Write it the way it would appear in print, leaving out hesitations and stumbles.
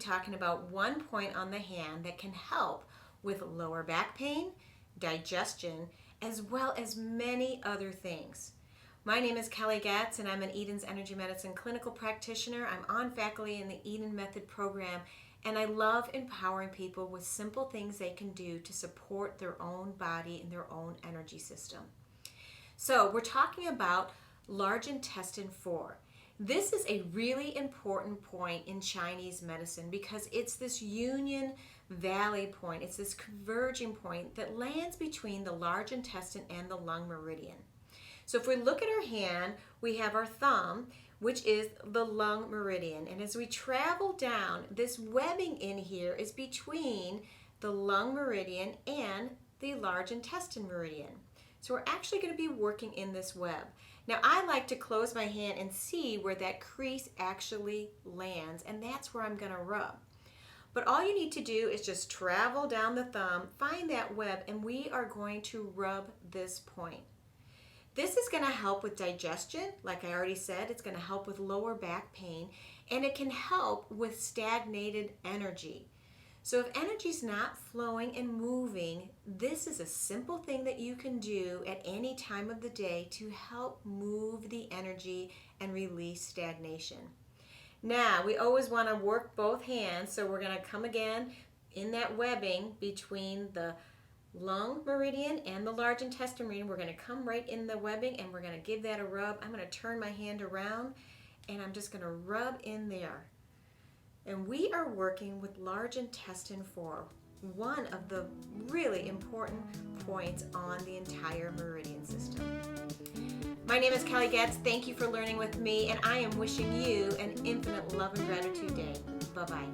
talking about one point on the hand that can help with lower back pain, digestion, as well as many other things. My name is Kelly Goetz, and I'm an Eden's Energy Medicine clinical practitioner. I'm on faculty in the Eden Method program, and I love empowering people with simple things they can do to support their own body and their own energy system. So we're talking about large intestine 4. This is a really important point in Chinese medicine because it's this union valley point. It's this converging point that lands between the large intestine and the lung meridian. So if we look at our hand, we have our thumb, which is the lung meridian. And as we travel down, this webbing in here is between the lung meridian and the large intestine meridian. So we're actually going to be working in this web. Now I like to close my hand and see where that crease actually lands, and that's where I'm going to rub. But all you need to do is just travel down the thumb, find that web, and we are going to rub this point. This is going to help with digestion, like I already said. It's going to help with lower back pain, and it can help with stagnated energy. So if energy's not flowing and moving, this is a simple thing that you can do at any time of the day to help move the energy and release stagnation. Now, we always want to work both hands, so we're going to come again in that webbing between the lung meridian and the large intestine meridian. We're going to come right in the webbing and we're going to give that a rub. I'm going to turn my hand around and I'm just going to rub in there. And we are working with large intestine 4, one of the really important points on the entire meridian system. My name is Kelly Goetz. Thank you for learning with me, and I am wishing you an infinite love and gratitude day. Bye-bye.